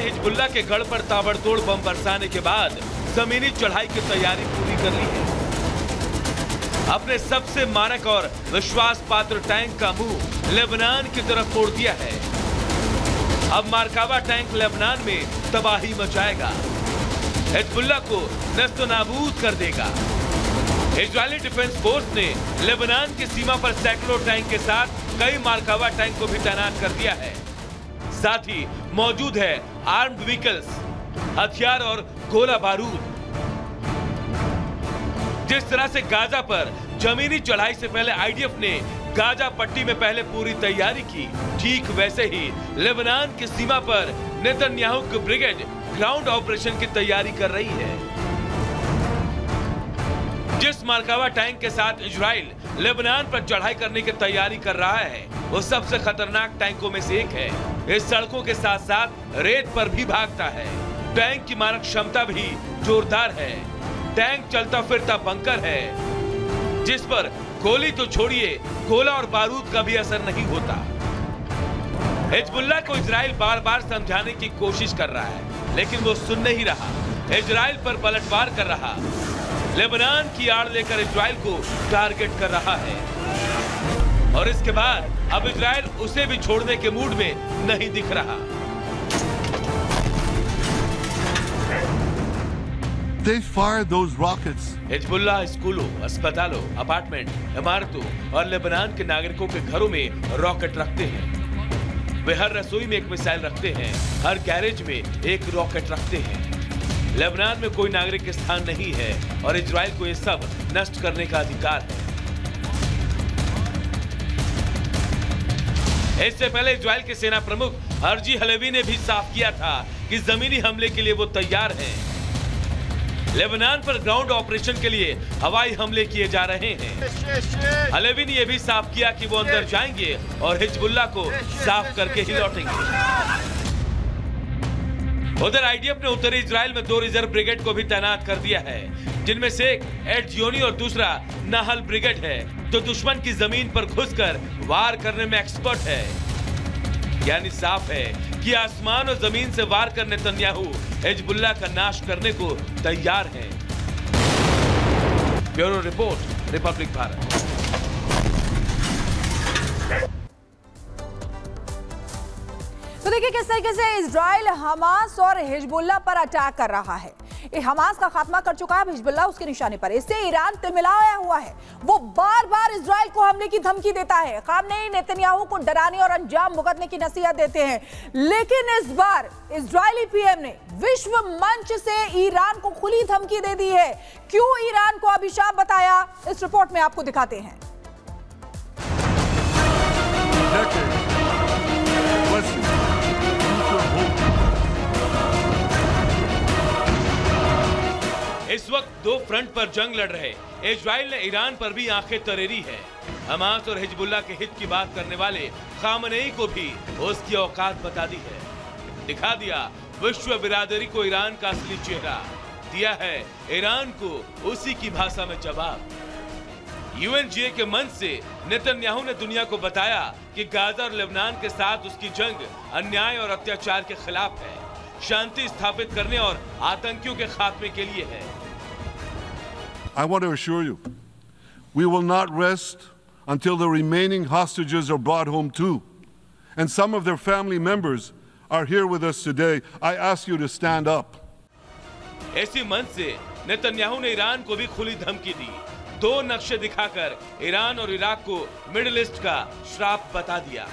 Hezbollah के गढ़ पर ताबड़तोड़ बम बरसाने के बाद जमीनी चढ़ाई की तैयारी पूरी कर ली है। अपने सबसे मारक और विश्वास पात्र टैंक का मुंह लेबनान की तरफ मोड़ दिया है। अब मरकावा टैंक लेबनान में तबाही मचाएगा, हिजबुल्लाह को नस्तनाबूद कर देगा। इजरायली डिफेंस फोर्स ने लेबनान की सीमा पर सैकड़ों टैंक के साथ कई मरकावा टैंक को भी तैनात कर दिया है। साथ ही मौजूद है आर्म्ड व्हीकल्स, हथियार और गोला बारूद। जिस तरह से गाजा पर जमीनी चढ़ाई से पहले आईडीएफ ने गाजा पट्टी में पहले पूरी तैयारी की, ठीक वैसे ही लेबनान की सीमा पर नेतन्याहू की ब्रिगेड ग्राउंड ऑपरेशन की तैयारी कर रही है। जिस मरकावा टैंक के साथ इजराइल लेबनान पर चढ़ाई करने की तैयारी कर रहा है, वो सबसे खतरनाक टैंकों में से एक है। इस सड़कों के साथ साथ रेत पर भी भागता है। टैंक की मारक क्षमता भी जोरदार है। टैंक चलता फिरता बंकर है, जिस पर गोली तो छोड़िए, गोला और बारूद का भी असर नहीं होता। हिजबुल्लाह को इजराइल बार बार समझाने की कोशिश कर रहा है, लेकिन वो सुन नहीं रहा। इजराइल पर पलटवार कर रहा, लेबनान की आड़ लेकर इजराइल को टारगेट कर रहा है। और इसके बाद अब इजराइल उसे भी छोड़ने के मूड में नहीं दिख रहा। They fired those rockets. Hezbollah स्कूलों, अस्पतालों, अपार्टमेंट, इमारतों और लेबनान के नागरिकों के घरों में रॉकेट रखते हैं। वे हर रसोई में एक मिसाइल रखते हैं, हर गैरेज में एक रॉकेट रखते हैं। लेबनान में कोई नागरिक स्थान नहीं है और इजराइल को यह सब नष्ट करने का अधिकार है। इससे पहले इजराइल के सेना प्रमुख हर्जी हलेवी ने भी साफ किया था कि जमीनी हमले के लिए वो तैयार हैं। लेबनान पर ग्राउंड ऑपरेशन के लिए हवाई हमले किए जा रहे हैं। हलेवी ने यह भी साफ किया कि वो अंदर जाएंगे और हिजबुल्लाह को साफ करके ही लौटेंगे। उधर आईडीएफ ने उत्तरी इजराइल में 2 रिजर्व ब्रिगेड को भी तैनात कर दिया है, जिनमें से एक एटजियोनी और दूसरा नाहल ब्रिगेड है, जो दुश्मन की जमीन पर घुसकर वार करने में एक्सपर्ट है। यानी साफ है कि आसमान और जमीन से वार कर नेतन्याहू हिजबुल्लाह का नाश करने को तैयार हैं। Bureau report, Republic Bharat. तो देखिए किस तरीके से इजराइल हमास और हिजबुल्लाह पर अटैक कर रहा है। हमास का खात्मा कर चुका है, हिजबुल्लाह उसके निशाने पर। इससे ईरान तिलमिलाया हुआ है। वो बार बार इजराइल को हमले की धमकी देता है। खामनेई नेतन्याहू को डराने और अंजाम भुगतने की नसीहत देते हैं, लेकिन इस बार इजरायली पीएम ने विश्व मंच से ईरान को खुली धमकी दे दी है। क्यों ईरान को अभिशाप बताया, इस रिपोर्ट में आपको दिखाते हैं। इस वक्त 2 फ्रंट पर जंग लड़ रहे इजराइल ने ईरान पर भी आंखें तरेरी है। हमास और हिजबुल्लाह के हित की बात करने वाले खामनेई को भी उसकी औकात बता दी है। दिखा दिया विश्व बिरादरी को ईरान का असली चेहरा, दिया है ईरान को उसी की भाषा में जवाब। यूएनजीए के मंच से नेतन्याहू ने दुनिया को बताया कि गाजा और लेबनान के साथ उसकी जंग अन्याय और अत्याचार के खिलाफ है, शांति स्थापित करने और आतंकियों के खात्मे के लिए है। I want to assure you, we will not rest until the remaining hostages are brought home too. And some of their family members are here with us today. I ask you to stand up. ऐसी मंच से Netanyahu ने Iran को भी खुली धमकी दी। 2 नक्शे दिखाकर ईरान और इराक को मिडिल ईस्ट का श्राप बता दिया।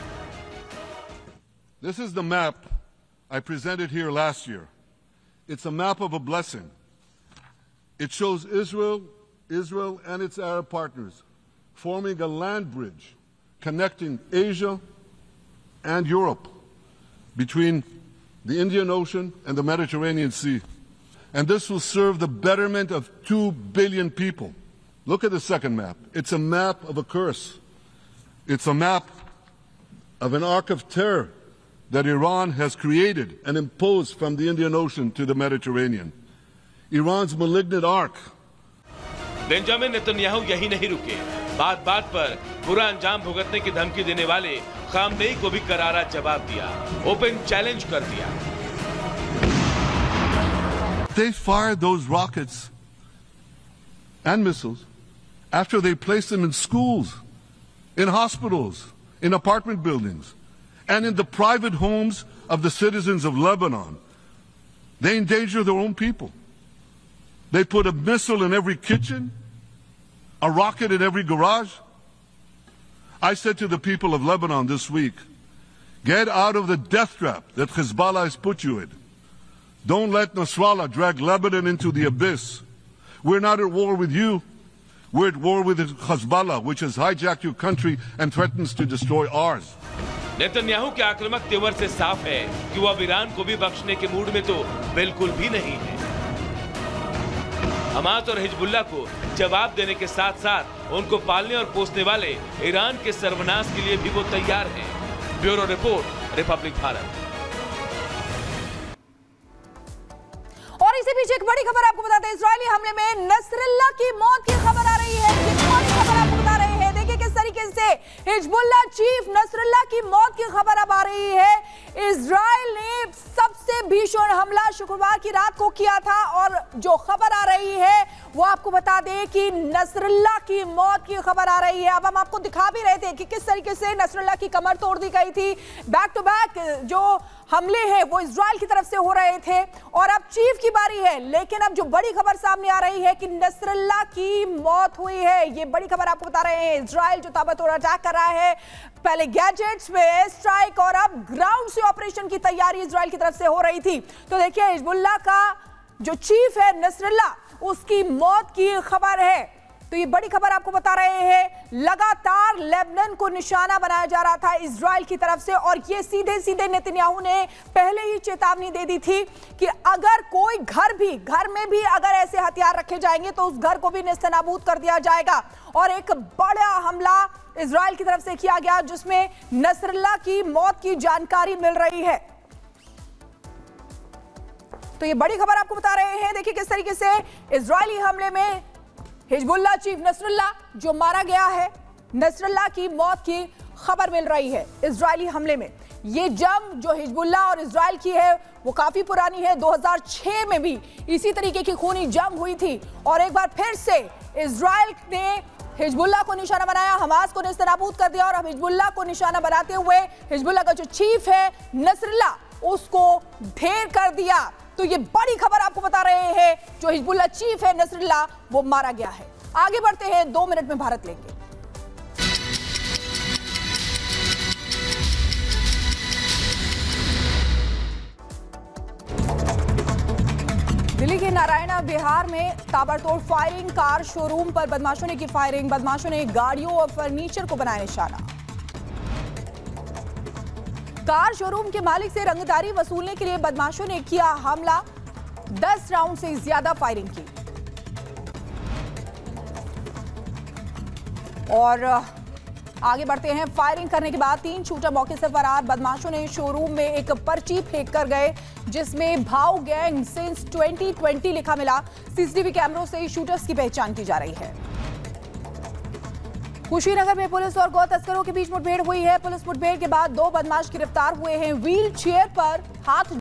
This is the map I presented here last year. It's a map of a blessing. It shows Israel and its Arab partners forming a land bridge connecting Asia and Europe between the Indian Ocean and the Mediterranean Sea. And this will serve the betterment of 2 billion people. Look at the second map. It's a map of a curse. It's a map of an arc of terror that Iran has created and imposed from the Indian Ocean to the Mediterranean. Iran's malignant arc. Benjamin Netanyahu यही नहीं रुके। बात बात पर बुरा अंजाम भुगतने की धमकी देने वाले खामनेई को भी करारा जवाब दिया, ओपन चैलेंज कर दिया। They fired those rockets and missiles after they placed them in schools, in hospitals, in apartment buildings, and in the private homes of the citizens of Lebanon. They endanger their own people. They put a missile in every kitchen, a rocket in every garage. I said to the people of Lebanon this week, get out of the death trap that Hezbollah has put you in. Don't let Nasrallah drag Lebanon into the abyss. We're not at war with you. We're at war with Hezbollah, which has hijacked your country and threatens to destroy ours. Netanyahu के आक्रामक तेवर से साफ है कि वो अब Iran को भी बख्शने के मूड में तो बिल्कुल भी नहीं है। हमास और हिजबुल्लाह को जवाब देने के साथ साथ उनको पालने और पोसने वाले ईरान के सर्वनाश के लिए भी वो तैयार हैं। Bureau report, Republic Bharat. और इसी बीच एक बड़ी खबर आपको बताते हैं, इजरायली हमले में नसरल्लाह की मौत की खबर आ रही है। ये कौन सी खबर आपको बता रहे हैं, देखिए किस तरीके से हिजबुल्लाह चीफ नसरल्लाह की मौत की खबर अब आ रही है। इजराइल ने सबसे भीषण हमला शुक्रवार की रात को किया था और जो खबर आ रही है वो आपको बता दें कि नसरल्लाह की मौत की खबर आ रही है। अब हम आपको दिखा भी रहे थे कि किस तरीके से नसरल्लाह की कमर तोड़ दी गई थी। बैक टू बैक जो हमले हैं वो इजराइल की तरफ से हो रहे थे और अब चीफ की बारी है। लेकिन अब जो बड़ी खबर सामने आ रही है कि नसरल्लाह की मौत हुई है, ये बड़ी खबर आपको बता रहे हैं। इजराइल जो ताबड़तोड़ अटैक कर रहा है, पहले गैजेट्स में एयर स्ट्राइक और अब ग्राउंड से ऑपरेशन की तैयारी इजराइल की तरफ से हो रही थी। तो देखिए हिजबुल्लाह का जो चीफ है नसरल्लाह, उसकी मौत की खबर है। तो ये बड़ी खबर आपको बता रहे हैं। लगातार लेबनान को निशाना बनाया जा रहा था इजराइल की तरफ से और ये सीधे सीधे नेतन्याहू ने पहले ही चेतावनी दे दी थी कि अगर कोई घर में भी अगर ऐसे हथियार रखे जाएंगे तो उस घर को भी नेस्तनाबूद कर दिया जाएगा। और एक बड़ा हमला इजराइल की तरफ से किया गया जिसमें नसरल्लाह की मौत की जानकारी मिल रही है। तो ये बड़ी खबर आपको बता रहे हैं। देखिए किस तरीके से इजरायली हमले में हिजबुल्लाह चीफ नसरल्लाह जो मारा गया है, नसरल्लाह की मौत की खबर मिल रही है इजरायली हमले में। ये जंग जो हिजबुल्लाह और इजराइल की है वो काफी पुरानी है। 2006 में भी इसी तरीके की खूनी जंग हुई थी और एक बार फिर से इजराइल ने हिजबुल्लाह को निशाना बनाया, हमास को नेस्तनाबूद कर दिया और अब हिजबुल्लाह को निशाना बनाते हुए हिजबुल्लाह का जो चीफ है नसरल्लाह, उसको ढेर कर दिया। तो ये बड़ी खबर आपको बता रहे हैं, जो हिजबुल्लाह चीफ है नसरल्लाह वो मारा गया है। आगे बढ़ते हैं, 2 मिनट में भारत लेंगे। दिल्ली के नारायणा बिहार में ताबड़तोड़ फायरिंग, कार शोरूम पर बदमाशों ने की फायरिंग, बदमाशों ने गाड़ियों और फर्नीचर को बनाया निशाना। कार शोरूम के मालिक से रंगदारी वसूलने के लिए बदमाशों ने किया हमला, 10 राउंड से ज्यादा फायरिंग की। और आगे बढ़ते हैं, फायरिंग करने के बाद 3 शूटर मौके से फरार, बदमाशों ने शोरूम में एक पर्ची फेंक कर गए जिसमें भाऊ गैंग सिंस 2020 लिखा मिला। सीसीटीवी कैमरों से शूटर्स की पहचान की जा रही है। कुशीनगर में पुलिस और गौ तस्करों के बीच मुठभेड़ हुई है। पुलिस मुठभेड़ के बाद 2 बदमाश गिरफ्तार हुए हैं। व्हील चेयर पर हाथ